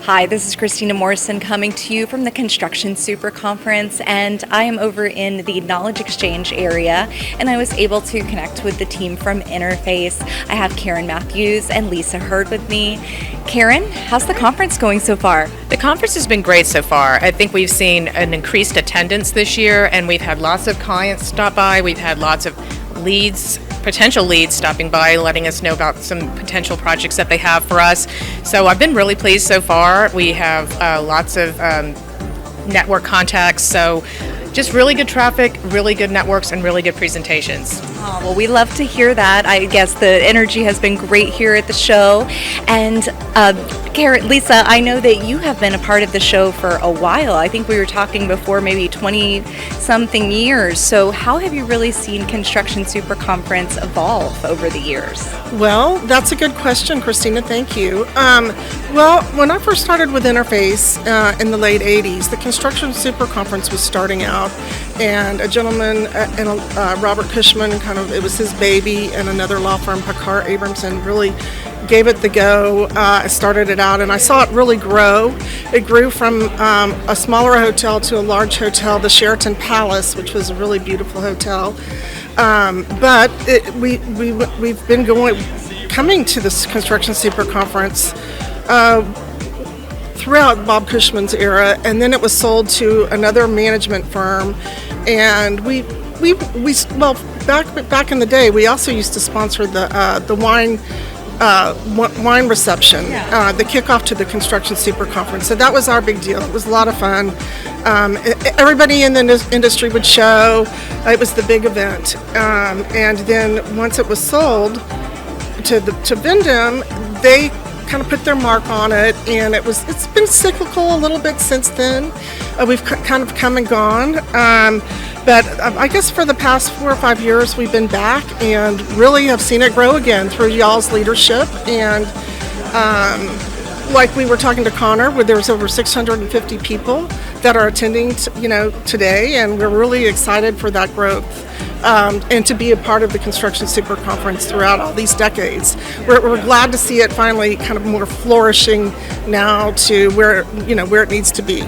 Hi, this is Christina Morrison coming to you from the Construction SuperConference, and I am over in the Knowledge Exchange area, and I was able to connect with the team from Interface. I have Karen Matthews and Lisa Hurd with me. Karen, how's the conference going so far? The conference has been great so far. I think we've seen an increased attendance this year, and we've had lots of clients stop by. We've had lots of potential leads stopping by, letting us know about some potential projects that they have for us. So I've been really pleased so far. We have lots of network contacts, so just really good traffic, really good networks, and really good presentations. Oh, well, we love to hear that. I guess the energy has been great here at the show. And Karen, Lisa, I know that you have been a part of the show for a while. I think we were talking before, maybe 20-something years. So how have you really seen Construction SuperConference evolve over the years? Well, that's a good question, Christina. Thank you. Well, when I first started with Interface in the late 80s, the Construction SuperConference was starting out, and a gentleman, Robert Cushman, it was his baby, and another law firm, Pakar Abramson, really gave it the go. I started it out, and I saw it really grow. It grew from a smaller hotel to a large hotel, the Sheraton Palace, which was a really beautiful hotel. But we've been coming to this Construction SuperConference throughout Bob Cushman's era, and then it was sold to another management firm, and back in the day, we also used to sponsor the wine reception, the kickoff to the Construction SuperConference. So that was our big deal. It was a lot of fun. Everybody in the industry would show. It was the big event, and then once it was sold to Wyndham, they kind of put their mark on it, and it's been cyclical a little bit since then. We've kind of come and gone, but I guess for the past 4 or 5 years we've been back and really have seen it grow again through y'all's leadership. And like we were talking to Connor, where there's over 650 people that are attending today, and we're really excited for that growth. And to be a part of the Construction SuperConference throughout all these decades. We're glad to see it finally kind of more flourishing now to where it needs to be.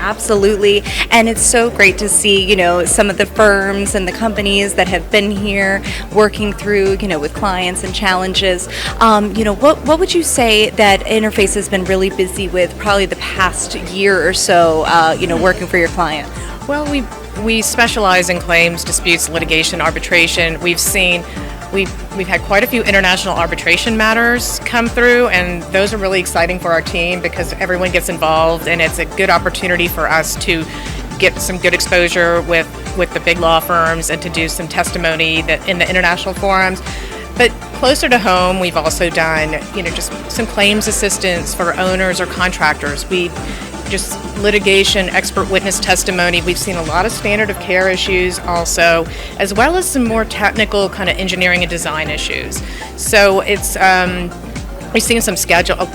Absolutely, and it's so great to see, some of the firms and the companies that have been here working through, with clients and challenges. What would you say that Interface has been really busy with probably the past year or so, working for your clients? Well, we specialize in claims, disputes, litigation, arbitration. We've had quite a few international arbitration matters come through, and those are really exciting for our team because everyone gets involved, and it's a good opportunity for us to get some good exposure with the big law firms and to do some testimony in the international forums. But closer to home, we've also done, just some claims assistance for owners or contractors. Just litigation, expert witness testimony. We've seen a lot of standard of care issues also, as well as some more technical kind of engineering and design issues. So it's, we've seen some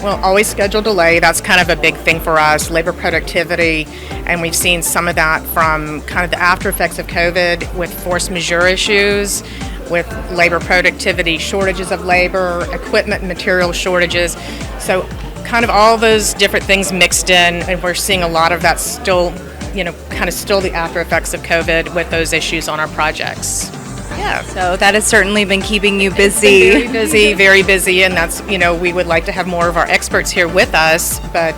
always schedule delay. That's kind of a big thing for us, labor productivity, and we've seen some of that from kind of the after effects of COVID with force majeure issues, with labor productivity, shortages of labor, equipment and material shortages. So kind of all those different things mixed in, and we're seeing a lot of that still, still the after effects of COVID with those issues on our projects. Yeah. So that has certainly been keeping you busy. Very busy, very busy, and that's, we would like to have more of our experts here with us, but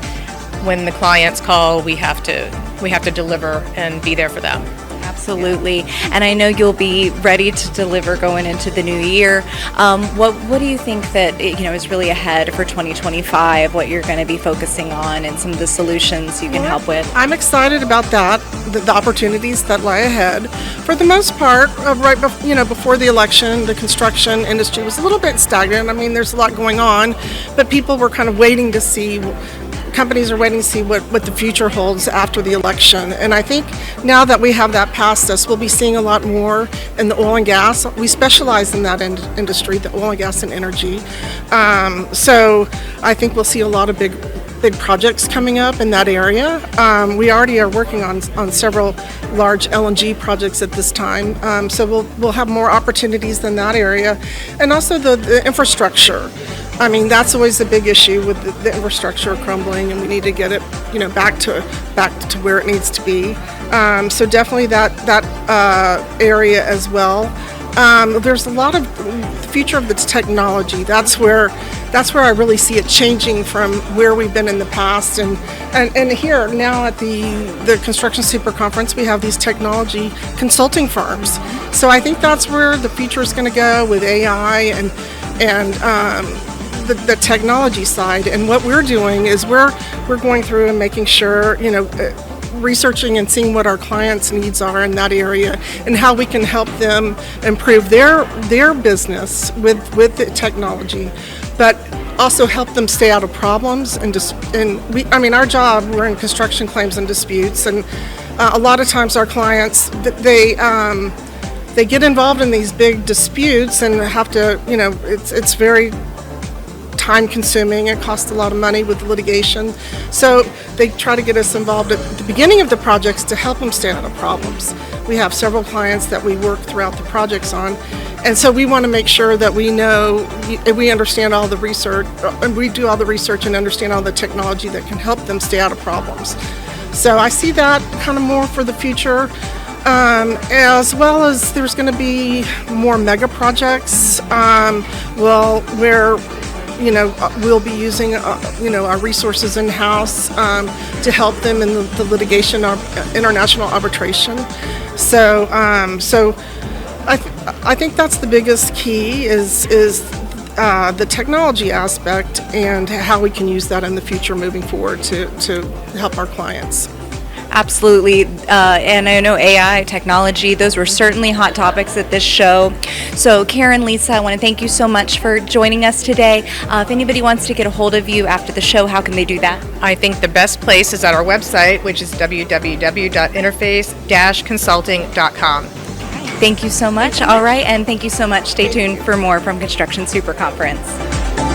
when the clients call, we have to deliver and be there for them. Absolutely, and I know you'll be ready to deliver going into the new year. What do you think that is really ahead for 2025? What you're going to be focusing on, and some of the solutions you can help with? I'm excited about that, the opportunities that lie ahead. For the most part, before the election, the construction industry was a little bit stagnant. I mean, there's a lot going on, but people were kind of waiting to see. Companies are waiting to see what the future holds after the election. And I think now that we have that past us, we'll be seeing a lot more in the oil and gas. We specialize in that industry, the oil and gas and energy. So I think we'll see a lot of big projects coming up in that area. We already are working on several large LNG projects at this time. So we'll have more opportunities in that area. And also the infrastructure. I mean, that's always a big issue with the infrastructure crumbling, and we need to get it, back to where it needs to be. So definitely that area as well. There's a lot of the future of the technology. That's where I really see it changing from where we've been in the past. And here now at the Construction SuperConference, we have these technology consulting firms. So I think that's where the future is going to go with AI and the technology side. And what we're doing is we're going through and making sure, researching and seeing what our clients' needs are in that area and how we can help them improve their business with the technology, but also help them stay out of problems. Our job, we're in construction claims and disputes, and a lot of times our clients, they get involved in these big disputes and have to, it's very time consuming. It costs a lot of money with litigation. So they try to get us involved at the beginning of the projects to help them stay out of problems. We have several clients that we work throughout the projects on. And so we want to make sure that we know, we understand all the research, and we do all the research and understand all the technology that can help them stay out of problems. So I see that kind of more for the future, as well as there's going to be more mega projects, where we'll be using, our resources in-house to help them in the litigation or international arbitration. So I think that's the biggest key is the technology aspect and how we can use that in the future moving forward to help our clients. Absolutely, and I know AI, technology, those were certainly hot topics at this show. So Karen, Lisa, I want to thank you so much for joining us today. If anybody wants to get a hold of you after the show, how can they do that? I think the best place is at our website, which is www.interface-consulting.com. Thank you so much. All right, and thank you so much. Stay tuned for more from Construction SuperConference.